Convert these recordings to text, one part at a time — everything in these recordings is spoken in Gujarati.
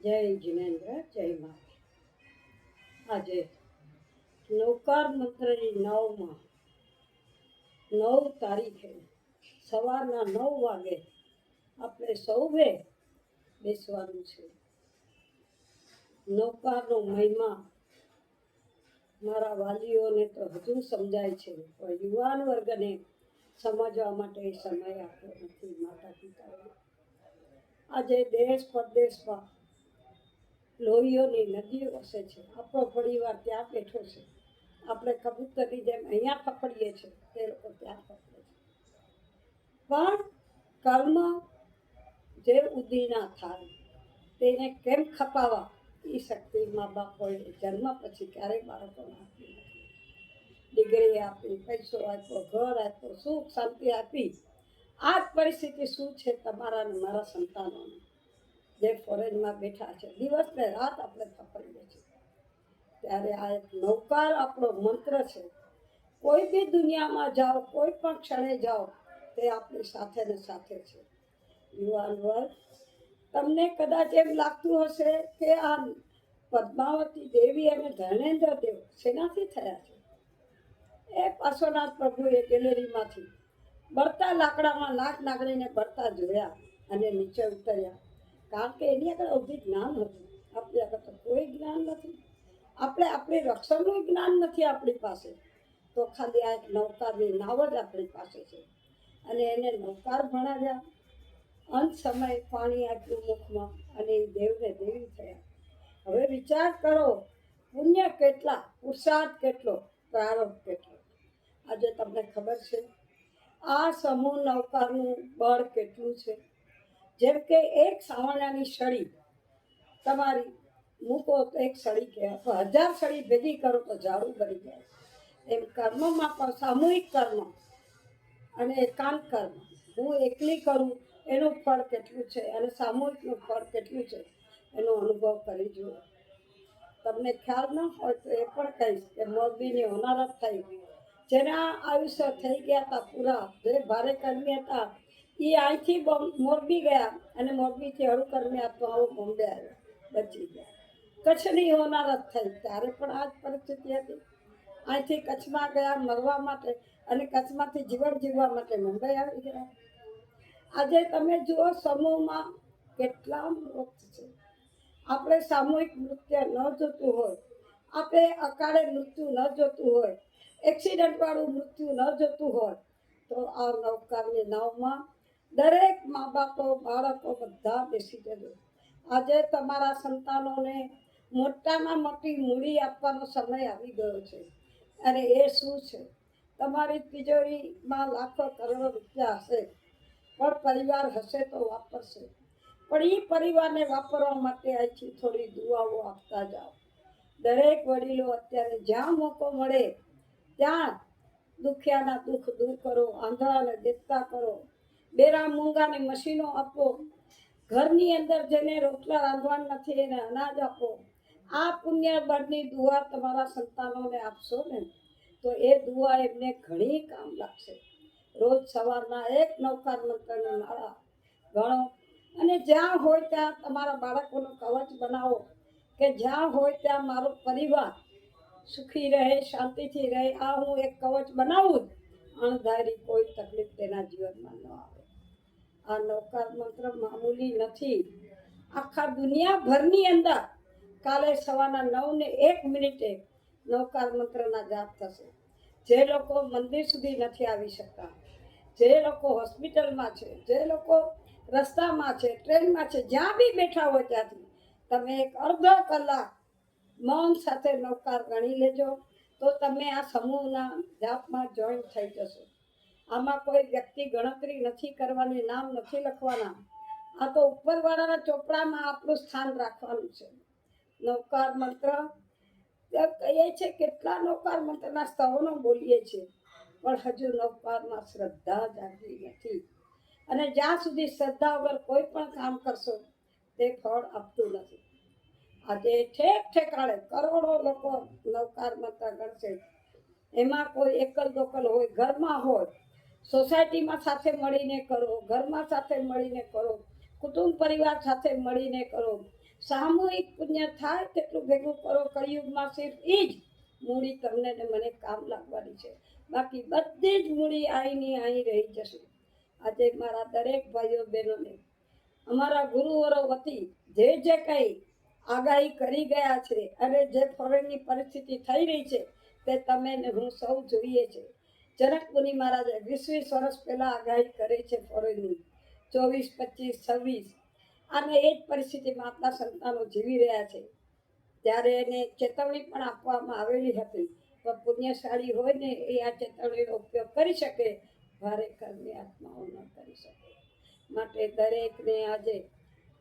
જય જિનેન્દ્ર, જય મા. આજે નૌકાર મંત્રની 9 તારીખે સવારના 9 વાગે આપણે સૌએ બેસવાનું છે. નૌકારનો મહિમા મારા વાલીઓને તો હજુ સમજાય છે, પણ યુવાન વર્ગને સમજવા માટે સમય આપ્યો નથી માતા પિતાએ. આજે દેશ પરદેશમાં લોહીઓની નદીઓ વસે છે. આપણો પરિવાર ત્યાં બેઠો છે. આપણે કબૂતરની જેમ અહીંયા પકડીએ છીએ, તે લોકો ત્યાં પકડે છે. પણ કર્મ જે ઉદી ના થાય તેને કેમ ખપાવવા એ શક્તિ મા બાપોએ જન્મ પછી ક્યારેય બાળકોને આપી નથી. ડિગ્રી આપી, પૈસો આપ્યો, ઘર આપ્યો, સુખ શાંતિ આપી. આ જ પરિસ્થિતિ શું છે તમારા ને મારા સંતાનોને, જે ફોરેનમાં બેઠા છે, દિવસ ને રાત આપણે પકડીએ છીએ. ત્યારે આ એક નૌકાર આપણો મંત્ર છે. કોઈ બી દુનિયામાં જાઓ, કોઈ પણ ક્ષણે જાઓ, તે આપણી સાથે ને સાથે છે. યુવાન વર્ગ, તમને કદાચ એમ લાગતું હશે કે આ પદ્માવતી દેવી અને ધર્મેન્દ્ર દેવ શેનાથી થયા છે. એ પાર્શ્વનાથ પ્રભુએ ગેલેરીમાંથી બળતા લાકડામાં નાક નાગણીને બળતા જોયા અને નીચે ઉતર્યા. કારણ કે એની આગળ અવધિ જ્ઞાન હતું. આપણી આગળ તો કોઈ જ્ઞાન નથી. આપણે આપણી રક્ષણનું જ્ઞાન નથી આપણી પાસે. તો ખાલી આ એક નૌકારની નાવ જ આપણી પાસે છે. અને એને નૌકાર ભણાવ્યા. અંત સમય પાણી આપ્યું મુખમાં અને એ દેવને દેવી થયા. હવે વિચાર કરો, પુણ્ય કેટલા, પુરુષાર્થ કેટલો, પ્રારબ્ધ કેટલો. આજે તમને ખબર છે આ સમૂહ નૌકારનું બળ કેટલું છે. જેમ કે એક સાવરણાની સળી તમારી મૂકો તો એક સળી કહેવાય, 1000 સળી ભેગી કરો તો ઝાડુ બની જાય. એમ કર્મમાં પણ સામૂહિક કર્મ અને એકાંત કર્મ, હું એકલી કરું એનું ફળ કેટલું છે અને સામૂહિકનું ફળ કેટલું છે એનો અનુભવ કરી જુઓ. તમને ખ્યાલ ન હોય તો એ પણ કહીશ કે મોરબીની હોનારત થઈ, જેના આયુષ્ય થઈ ગયા હતા પૂરા, જે ભારે કર્મી હતા એ અહીંથી મોરબી ગયા અને મોરબીથી હળુ કર્મી હતો, આવું બોમ્બે આવ્યો, બચી ગયા. કચ્છની હોનારત થઈ ત્યારે પણ આ જ પરિસ્થિતિ હતી. અહીંથી કચ્છમાં ગયા મરવા માટે અને કચ્છમાંથી જીવન જીવવા માટે મુંબઈ આવી ગયા. આજે તમે જુઓ સમૂહમાં કેટલા મૃત્યુ છે. આપણે સામૂહિક નૃત્ય ન જોતું હોય, આપણે અકાળે મૃત્યુ ન જોતું હોય, એક્સિડન્ટ વાળું મૃત્યુ ન જોતું હોય, તો આ નૌકારની નાવમાં દરેક મા બાપો બાળકો બધા બેસી જજો. આજે તમારા સંતાનોને મોટામાં મોટી મૂડી આપવાનો સમય આવી ગયો છે. અને એ શું છે, તમારી તિજોરીમાં લાખો કરોડો રૂપિયા હશે, પણ પરિવાર હશે તો વાપરશે. પણ એ પરિવારને વાપરવા માટે અહીંથી થોડી દુઆઓ આપતા જાઓ. દરેક વડીલો અત્યારે જ્યાં મોકો મળે ત્યાં દુખિયાના દુઃખ દૂર કરો, આંધળાને દેખતા કરો, બેરા મૂંગાને મશીનો આપો, ઘરની અંદર જેને રોટલા રાંધવાના નથી એને અનાજ આપો. આ પુણ્ય બળની દુઆ તમારા સંતાનોને આપશો ને તો એ દુઆ એમને ઘણી કામ લાગશે. રોજ સવારના એક નૌકાર મંત્રની માળા ગણો અને જ્યાં હોય ત્યાં તમારા બાળકોનું કવચ બનાવો કે જ્યાં હોય ત્યાં મારો પરિવાર સુખી રહે, શાંતિથી રહે. આ હું એક કવચ બનાવું જ, અણધારી કોઈ તકલીફ તેના જીવનમાં ન આવે. આ નૌકાર મંત્ર મામૂલી નથી. આખા દુનિયાભરની અંદર કાલે સવારના 9:01 નૌકાર મંત્રના જાપ થશે. જે લોકો મંદિર સુધી નથી આવી શકતા, જે લોકો હોસ્પિટલમાં છે, જે લોકો રસ્તામાં છે, ટ્રેનમાં છે, જ્યાં બી બેઠા હોય ત્યાંથી તમે એક અડધો કલાક મૌન સાથે નૌકાર ગણી લેજો તો તમે આ સમૂહના જાપમાં જોઈન થઈ જશો. આમાં કોઈ વ્યક્તિ ગણતરી નથી કરવાની, નામ નથી લખવાના. આ તો ઉપરવાળાના ચોપડામાં આપણું સ્થાન રાખવાનું છે. નૌકાર મંત્ર કહીએ છીએ, કેટલા નૌકાર મંત્રના સ્તવનો બોલીએ છીએ, પણ હજુ નૌકારમાં શ્રદ્ધા જાગી નથી. અને જ્યાં સુધી શ્રદ્ધા વગર કોઈ પણ કામ કરશો તે ફળ આપતું નથી. આજે ઠેક ઠેકાણે કરોડો લોકો નૌકાર મંત્ર ગણશે. એમાં કોઈ એકલ દોકલ હોય, ઘરમાં હોય, સોસાયટીમાં સાથે મળીને કરો, ઘરમાં સાથે મળીને કરો, કુટુંબ પરિવાર સાથે મળીને કરો, સામૂહિક પુણ્ય થાય તેટલું ભેગું કરો. કળિયુગમાં સિર્ફ એ જ મૂડી તમને ને મને કામ લાગવાની છે. બાકી બધી જ મૂડી આઈની અહીં રહી જશે. આજે મારા દરેક ભાઈઓ બહેનોને અમારા ગુરુવરો વતી જે કંઈ આગાહી કરી ગયા છે અને જે ફોરેનની પરિસ્થિતિ થઈ રહી છે તે તમે ને હું સૌ જોઈએ છે. જનક મુનિ મહારાજે 20 વર્ષ પહેલા આગાહી કરી છે ફોરેનની, 24, 25, 26, અને એ જ પરિસ્થિતિમાં આપણા સંતાનો જીવી રહ્યા છે. ત્યારે એને ચેતવણી પણ આપવામાં આવેલી હતી. તો પુણ્યશાળી હોય ને એ આ ચેતવણીનો ઉપયોગ કરી શકે, ભારે કર્મી આત્માઓ ન કરી શકે. માટે દરેકને આજે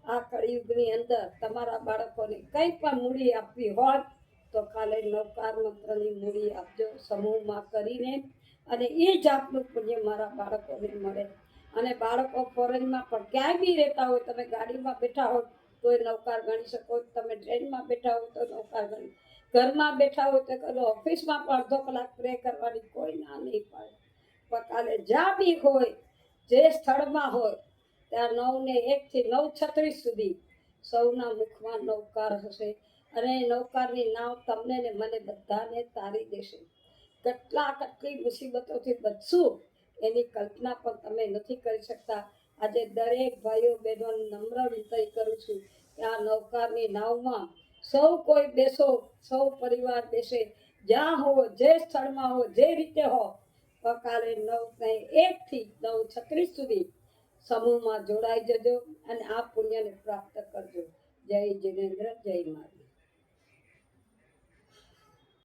આ કળિયુગની અંદર તમારા બાળકોને કંઈ પણ મૂડી આપવી હોય તો કાલે નવકાર મંત્રની મૂડી આપજો સમૂહમાં કરીને, અને એ જ આપનું પુણ્ય મારા બાળકોને મળે. અને બાળકો ફોરેનમાં પણ ક્યાંય બી રહેતા હોય, તમે ગાડીમાં બેઠા હો તો એ નવકાર ગણી શકો, તમે ટ્રેનમાં બેઠા હો તો નવકાર ગણી, ઘરમાં બેઠા હોય તો કરો, ઓફિસમાં પણ અડધો કલાક પ્રે કરવાની કોઈ ના નહીં પાડે. પણ કાલે જ્યાં બી હોય, જે સ્થળમાં હોય, ત્યાં 9 ને 1 થી 9:36 સુધી સૌના મુખમાં નવકાર હશે. અને નવકારની નાવ તમને ને મને બધાને તારી દેશે. કેટલી મુસીબતોથી બચશું એની કલ્પના પણ તમે નથી કરી શકતા. આજે દરેક ભાઈઓ બહેનો નમ્ર વિનંતી કરું છું કે આ નવકારની નાવમાં સૌ કોઈ બેસો, સૌ પરિવાર બેસે, જ્યાં હો, જે સ્થળમાં હો, જે રીતે હો, કાલે 9 ને 1 થી 9:36 સુધી સમૂહમાં જોડાઈ જજો અને આ પુણ્યને પ્રાપ્ત કરજો. જય જિનેન્દ્ર, જય માતા.